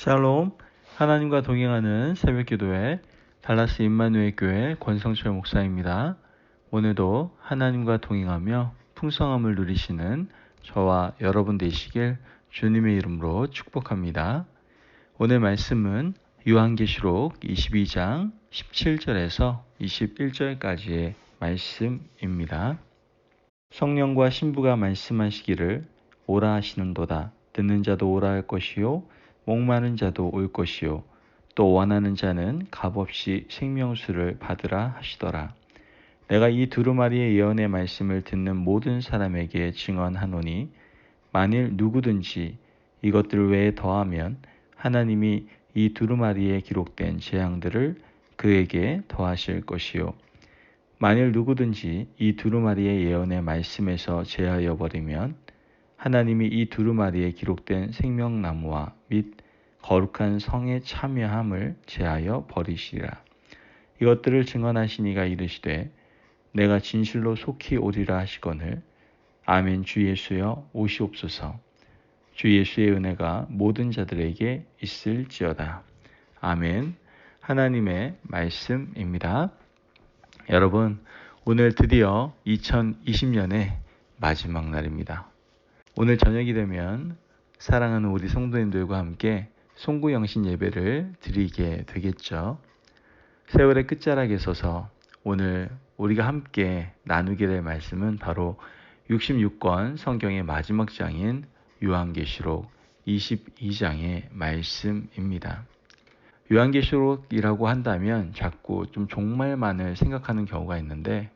샬롬, 하나님과 동행하는 새벽기도회 달라스 임마누엘 교회 권성철 목사입니다. 오늘도 하나님과 동행하며 풍성함을 누리시는 저와 여러분 되시길 주님의 이름으로 축복합니다. 오늘 말씀은 요한계시록 22장 17절에서 21절까지의 말씀입니다. 성령과 신부가 말씀하시기를 오라 하시는도다. 듣는 자도 오라 할 것이요 목마른 자도 올 것이요 또 원하는 자는 값없이 생명수를 받으라 하시더라. 내가 이 두루마리의 예언의 말씀을 듣는 모든 사람에게 증언하노니 만일 누구든지 이것들 외에 더하면 하나님이 이 두루마리에 기록된 재앙들을 그에게 더하실 것이요 만일 누구든지 이 두루마리의 예언의 말씀에서 제하여 버리면 하나님이 이 두루마리에 기록된 생명나무와 및 거룩한 성의 참여함을 제하여 버리시리라. 이것들을 증언하시니가 이르시되 내가 진실로 속히 오리라 하시거늘 아멘. 주 예수여 오시옵소서. 주 예수의 은혜가 모든 자들에게 있을지어다. 아멘. 하나님의 말씀입니다. 여러분, 오늘 드디어 2020년의 마지막 날입니다. 오늘 저녁이 되면 사랑하는 우리 성도님들과 함께 송구영신 예배를 드리게 되겠죠. 세월의 끝자락에 서서 오늘 우리가 함께 나누게 될 말씀은 바로 66권 성경의 마지막 장인 요한계시록 22장의 말씀입니다. 요한계시록이라고 한다면 자꾸 좀 종말만을 생각하는 경우가 있는데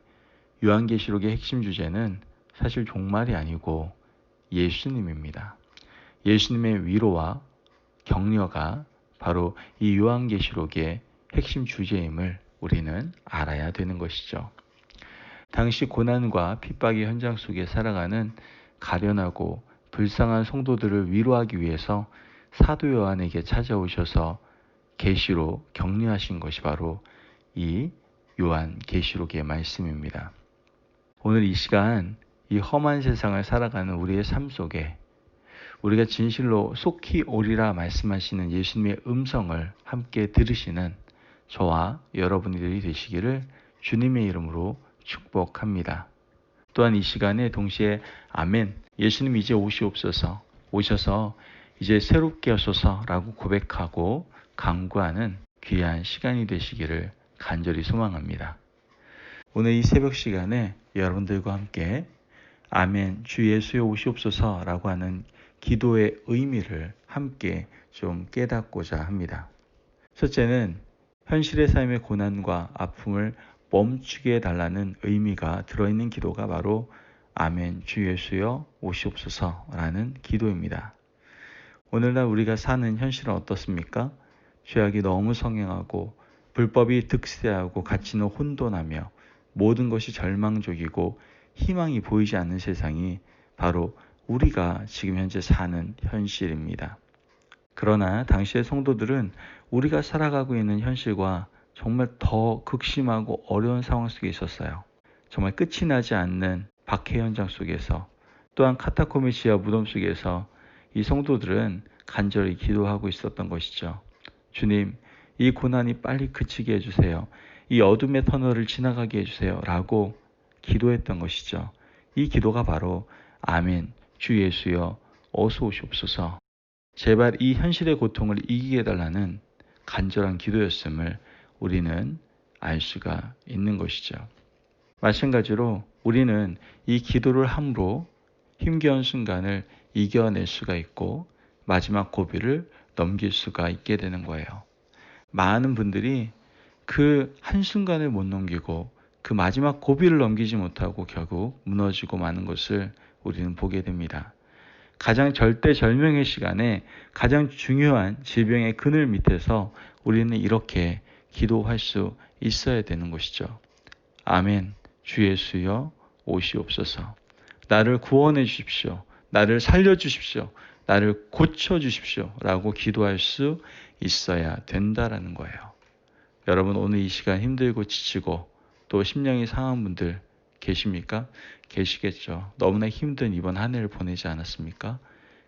요한계시록의 핵심 주제는 사실 종말이 아니고 예수님입니다. 예수님의 위로와 격려가 바로 이 요한계시록의 핵심 주제임을 우리는 알아야 되는 것이죠. 당시 고난과 핍박의 현장 속에 살아가는 가련하고 불쌍한 성도들을 위로하기 위해서 사도 요한에게 찾아오셔서 계시로 격려하신 것이 바로 이 요한계시록의 말씀입니다. 오늘 이 시간 이 험한 세상을 살아가는 우리의 삶 속에 우리가 진실로 속히 오리라 말씀하시는 예수님의 음성을 함께 들으시는 저와 여러분들이 되시기를 주님의 이름으로 축복합니다. 또한 이 시간에 동시에 아멘, 예수님 이제 오시옵소서, 오셔서 이제 새롭게 하소서라고 고백하고 간구하는 귀한 시간이 되시기를 간절히 소망합니다. 오늘 이 새벽 시간에 여러분들과 함께 아멘, 주 예수여 오시옵소서라고 하는 기도의 의미를 함께 좀 깨닫고자 합니다. 첫째는 현실의 삶의 고난과 아픔을 멈추게 해달라는 의미가 들어있는 기도가 바로 아멘, 주 예수여 오시옵소서라는 기도입니다. 오늘날 우리가 사는 현실은 어떻습니까? 죄악이 너무 성행하고 불법이 득세하고 가치는 혼돈하며 모든 것이 절망적이고 희망이 보이지 않는 세상이 바로 우리가 지금 현재 사는 현실입니다. 그러나 당시의 성도들은 우리가 살아가고 있는 현실과 정말 더 극심하고 어려운 상황 속에 있었어요. 정말 끝이 나지 않는 박해 현장 속에서 또한 카타콤의 지하 무덤 속에서 이 성도들은 간절히 기도하고 있었던 것이죠. 주님, 이 고난이 빨리 그치게 해주세요. 이 어둠의 터널을 지나가게 해주세요. 라고 기도했던 것이죠. 이 기도가 바로 아멘, 주 예수여 어서 오시옵소서. 제발 이 현실의 고통을 이기게 해달라는 간절한 기도였음을 우리는 알 수가 있는 것이죠. 마찬가지로 우리는 이 기도를 함으로 힘겨운 순간을 이겨낼 수가 있고 마지막 고비를 넘길 수가 있게 되는 거예요. 많은 분들이 그 한순간을 못 넘기고 그 마지막 고비를 넘기지 못하고 결국 무너지고 마는 것을 우리는 보게 됩니다. 가장 절대절명의 시간에 가장 중요한 질병의 그늘 밑에서 우리는 이렇게 기도할 수 있어야 되는 것이죠. 아멘, 주 예수여 오시옵소서. 나를 구원해 주십시오. 나를 살려 주십시오. 나를 고쳐 주십시오. 라고 기도할 수 있어야 된다라는 거예요. 여러분, 오늘 이 시간 힘들고 지치고 또 심령이 상한 분들 계십니까? 계시겠죠. 너무나 힘든 이번 한 해를 보내지 않았습니까?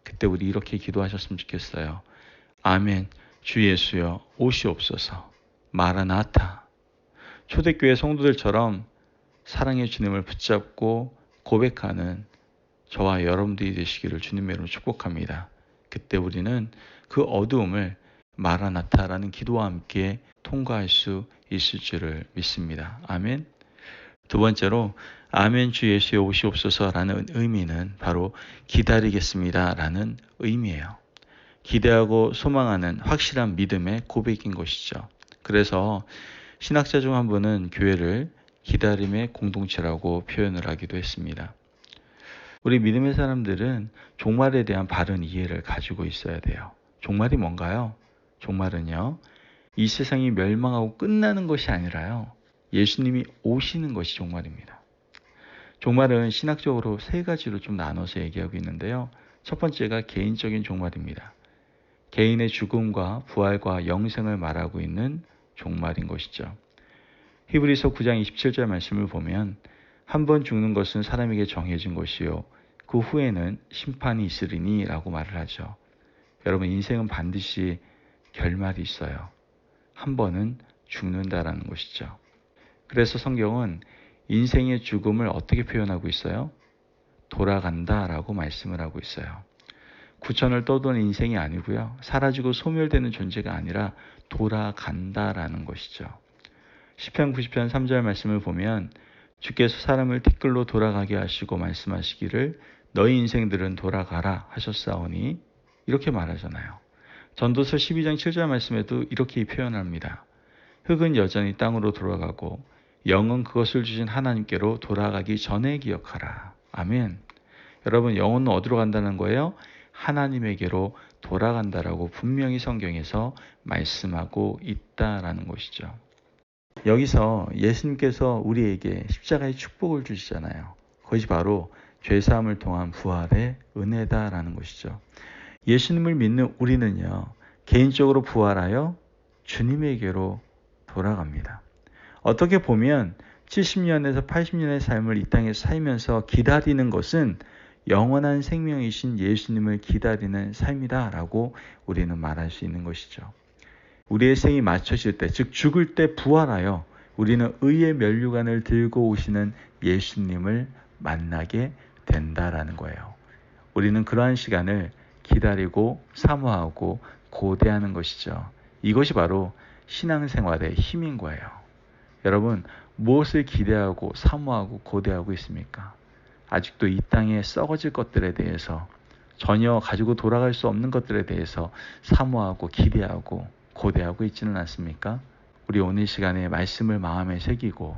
그때 우리 이렇게 기도하셨으면 좋겠어요. 아멘. 주 예수여 오시옵소서. 마라나타. 초대교회 성도들처럼 사랑의 주님을 붙잡고 고백하는 저와 여러분들이 되시기를 주님의 이름으로 축복합니다. 그때 우리는 그 어두움을 마라나타라는 기도와 함께 통과할 수 있을 줄을 믿습니다. 아멘. 두 번째로 아멘 주 예수의 오시옵소서라는 의미는 바로 기다리겠습니다라는 의미예요. 기대하고 소망하는 확실한 믿음의 고백인 것이죠. 그래서 신학자 중 한 분은 교회를 기다림의 공동체라고 표현을 하기도 했습니다. 우리 믿음의 사람들은 종말에 대한 바른 이해를 가지고 있어야 돼요. 종말이 뭔가요? 종말은요, 이 세상이 멸망하고 끝나는 것이 아니라요, 예수님이 오시는 것이 종말입니다. 종말은 신학적으로 세 가지로 좀 나눠서 얘기하고 있는데요. 첫 번째가 개인적인 종말입니다. 개인의 죽음과 부활과 영생을 말하고 있는 종말인 것이죠. 히브리서 9장 27절 말씀을 보면 한 번 죽는 것은 사람에게 정해진 것이요 그 후에는 심판이 있으리니 라고 말을 하죠. 여러분, 인생은 반드시 결말이 있어요. 한 번은 죽는다라는 것이죠. 그래서 성경은 인생의 죽음을 어떻게 표현하고 있어요? 돌아간다라고 말씀을 하고 있어요. 구천을 떠도는 인생이 아니고요, 사라지고 소멸되는 존재가 아니라 돌아간다라는 것이죠. 시편 90편 3절 말씀을 보면 주께서 사람을 티끌로 돌아가게 하시고 말씀하시기를 너희 인생들은 돌아가라 하셨사오니 이렇게 말하잖아요. 전도서 12장 7절 말씀에도 이렇게 표현합니다. 흙은 여전히 땅으로 돌아가고 영은 그것을 주신 하나님께로 돌아가기 전에 기억하라. 아멘. 여러분, 영혼은 어디로 간다는 거예요? 하나님에게로 돌아간다라고 분명히 성경에서 말씀하고 있다라는 것이죠. 여기서 예수님께서 우리에게 십자가의 축복을 주시잖아요. 그것이 바로 죄사함을 통한 부활의 은혜다라는 것이죠. 예수님을 믿는 우리는요, 개인적으로 부활하여 주님에게로 돌아갑니다. 어떻게 보면 70년에서 80년의 삶을 이 땅에 살면서 기다리는 것은 영원한 생명이신 예수님을 기다리는 삶이다라고 우리는 말할 수 있는 것이죠. 우리의 생이 맞춰질 때, 즉 죽을 때 부활하여 우리는 의의 면류관을 들고 오시는 예수님을 만나게 된다라는 거예요. 우리는 그러한 시간을 기다리고 사모하고 고대하는 것이죠. 이것이 바로 신앙생활의 힘인 거예요. 여러분, 무엇을 기대하고 사모하고 고대하고 있습니까? 아직도 이 땅에 썩어질 것들에 대해서, 전혀 가지고 돌아갈 수 없는 것들에 대해서 사모하고 기대하고 고대하고 있지는 않습니까? 우리 오늘 시간에 말씀을 마음에 새기고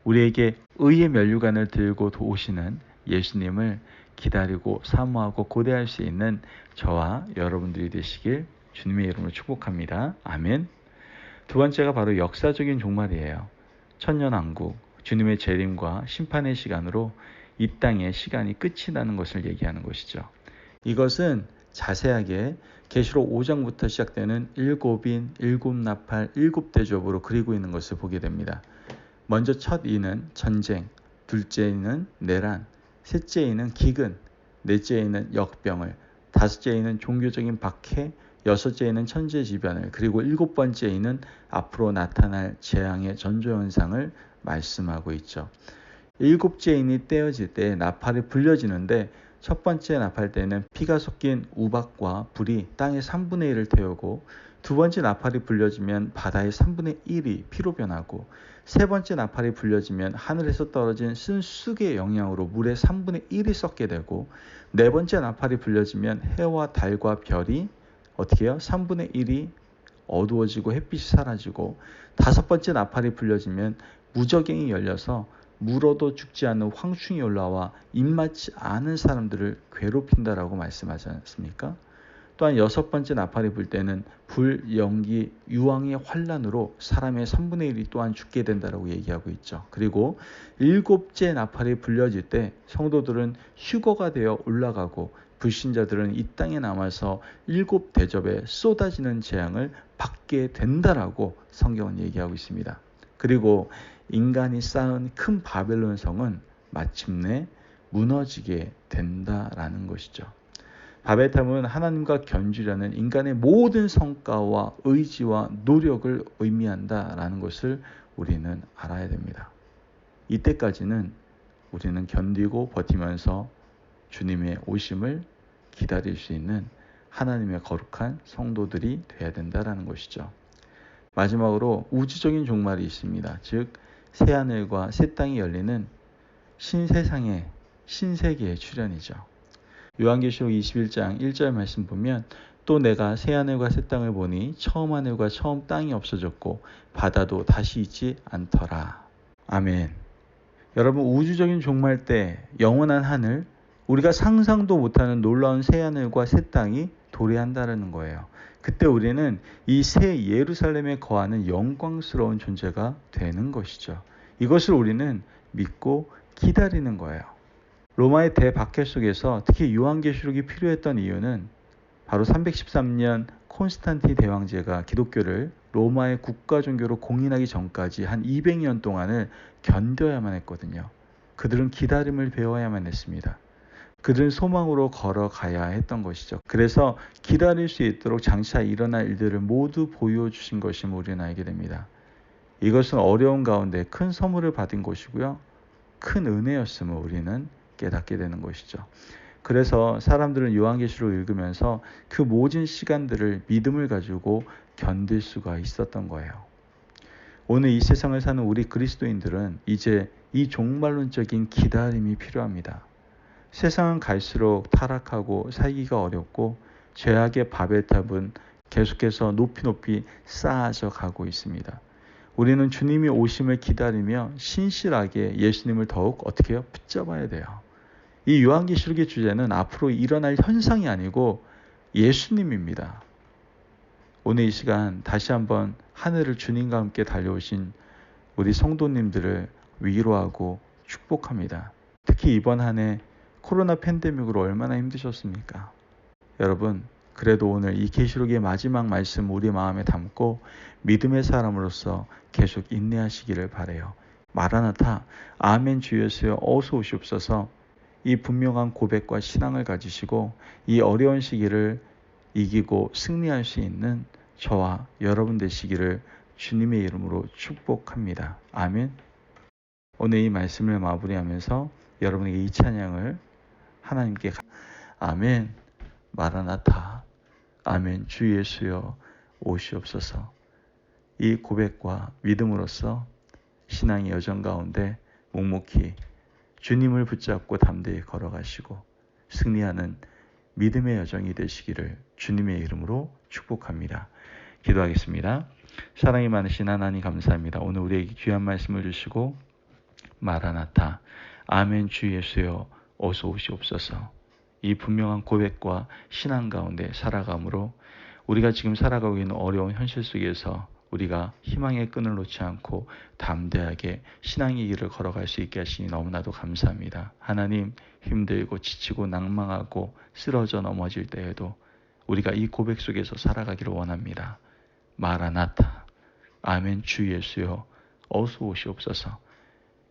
우리에게 의의 면류관을 들고 오시는 예수님을 기다리고 사모하고 고대할 수 있는 저와 여러분들이 되시길 주님의 이름으로 축복합니다. 아멘. 두 번째가 바로 역사적인 종말이에요. 천년왕국, 주님의 재림과 심판의 시간으로 이 땅의 시간이 끝이 나는 것을 얘기하는 것이죠. 이것은 자세하게 계시록 5장부터 시작되는 일곱인, 일곱 나팔, 일곱 대접으로 그리고 있는 것을 보게 됩니다. 먼저 첫 이는 전쟁, 둘째 이는 내란, 셋째 이는 기근, 넷째 이는 역병을, 다섯째 이는 종교적인 박해, 여섯째 이는 천재지변을, 그리고 일곱 번째 이는 앞으로 나타날 재앙의 전조현상을 말씀하고 있죠. 일곱째 인이 떼어질 때 나팔이 불려지는데 첫 번째 나팔 때는 피가 섞인 우박과 불이 땅의 3분의 1을 태우고, 두 번째 나팔이 불려지면 바다의 3분의 1이 피로 변하고, 세 번째 나팔이 불려지면 하늘에서 떨어진 쓴쑥의 영향으로 물의 3분의 1이 썩게 되고, 네 번째 나팔이 불려지면 해와 달과 별이 어떻게 해요? 3분의 1이 어두워지고 햇빛이 사라지고, 다섯 번째 나팔이 불려지면 무저갱이 열려서 물어도 죽지 않는 황충이 올라와 입맞지 않은 사람들을 괴롭힌다라고 말씀하지 않습니까? 또한 여섯 번째 나팔이 불 때는 불, 연기, 유황의 환란으로 사람의 3분의 1이 또한 죽게 된다라고 얘기하고 있죠. 그리고 일곱째 나팔이 불려질 때 성도들은 휴거가 되어 올라가고, 불신자들은 이 땅에 남아서 일곱 대접에 쏟아지는 재앙을 받게 된다라고 성경은 얘기하고 있습니다. 그리고 인간이 쌓은 큰 바벨론 성은 마침내 무너지게 된다라는 것이죠. 바벨탑은 하나님과 견주려는 인간의 모든 성과와 의지와 노력을 의미한다라는 것을 우리는 알아야 됩니다. 이때까지는 우리는 견디고 버티면서 주님의 오심을 기다릴 수 있는 하나님의 거룩한 성도들이 되어야 된다는 것이죠. 마지막으로 우주적인 종말이 있습니다. 즉 새하늘과 새 땅이 열리는 신세상의 신세계의 출현이죠. 요한계시록 21장 1절 말씀 보면 또 내가 새하늘과 새 땅을 보니 처음 하늘과 처음 땅이 없어졌고 바다도 다시 있지 않더라. 아멘. 여러분, 우주적인 종말 때 영원한 하늘, 우리가 상상도 못하는 놀라운 새하늘과 새 땅이 도래한다는 거예요. 그때 우리는 이 새 예루살렘에 거하는 영광스러운 존재가 되는 것이죠. 이것을 우리는 믿고 기다리는 거예요. 로마의 대박해 속에서 특히 요한계시록이 필요했던 이유는 바로 313년 콘스탄틴 대왕제가 기독교를 로마의 국가 종교로 공인하기 전까지 한 200년 동안을 견뎌야만 했거든요. 그들은 기다림을 배워야만 했습니다. 그들은 소망으로 걸어가야 했던 것이죠. 그래서 기다릴 수 있도록 장차 일어날 일들을 모두 보여주신 것임을 우리는 알게 됩니다. 이것은 어려운 가운데 큰 선물을 받은 것이고요. 큰 은혜였음을 우리는 깨닫게 되는 것이죠. 그래서 사람들은 요한계시록을 읽으면서 그 모든 시간들을 믿음을 가지고 견딜 수가 있었던 거예요. 오늘 이 세상을 사는 우리 그리스도인들은 이제 이 종말론적인 기다림이 필요합니다. 세상은 갈수록 타락하고 살기가 어렵고 죄악의 바벨탑은 계속해서 높이 쌓아져 가고 있습니다. 우리는 주님이 오심을 기다리며 신실하게 예수님을 더욱 어떻게 해요? 붙잡아야 돼요. 이 요한계시록의 주제는 앞으로 일어날 현상이 아니고 예수님입니다. 오늘 이 시간 다시 한번 하늘을 주님과 함께 달려오신 우리 성도님들을 위로하고 축복합니다. 특히 이번 한 해 코로나 팬데믹으로 얼마나 힘드셨습니까? 여러분, 그래도 오늘 이 계시록의 마지막 말씀 우리 마음에 담고 믿음의 사람으로서 계속 인내하시기를 바라요. 마라나타, 아멘 주 예수여 어서 오시옵소서. 이 분명한 고백과 신앙을 가지시고 이 어려운 시기를 이기고 승리할 수 있는 저와 여러분 되시기를 주님의 이름으로 축복합니다. 아멘. 오늘 이 말씀을 마무리하면서 여러분에게 이 찬양을 하나님께 아멘. 마라나타, 아멘 주 예수여 오시옵소서. 이 고백과 믿음으로써 신앙의 여정 가운데 묵묵히 주님을 붙잡고 담대히 걸어가시고 승리하는 믿음의 여정이 되시기를 주님의 이름으로 축복합니다. 기도하겠습니다. 사랑이 많으신 하나님 감사합니다. 오늘 우리에게 귀한 말씀을 주시고 마라나타, 아멘 주 예수여 어서 오시옵소서. 이 분명한 고백과 신앙 가운데 살아감으로 우리가 지금 살아가고 있는 어려운 현실 속에서 우리가 희망의 끈을 놓지 않고 담대하게 신앙의 길을 걸어갈 수 있게 하시니 너무나도 감사합니다. 하나님, 힘들고 지치고 낭망하고 쓰러져 넘어질 때에도 우리가 이 고백 속에서 살아가기를 원합니다. 마라나타, 아멘 주 예수여 어서 오시옵소서.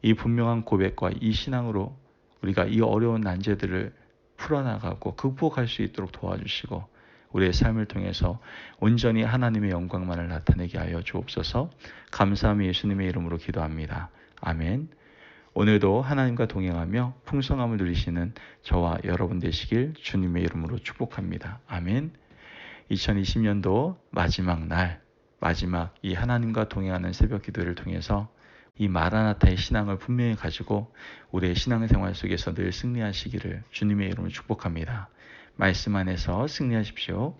이 분명한 고백과 이 신앙으로 우리가 이 어려운 난제들을 풀어나가고 극복할 수 있도록 도와주시고 우리의 삶을 통해서 온전히 하나님의 영광만을 나타내게 하여 주옵소서. 감사함이 예수님의 이름으로 기도합니다. 아멘. 오늘도 하나님과 동행하며 풍성함을 누리시는 저와 여러분 되시길 주님의 이름으로 축복합니다. 아멘. 2020년도 마지막 날, 마지막 이 하나님과 동행하는 새벽 기도를 통해서 이 마라나타의 신앙을 분명히 가지고 우리의 신앙생활 속에서 늘 승리하시기를 주님의 이름으로 축복합니다. 말씀 안에서 승리하십시오.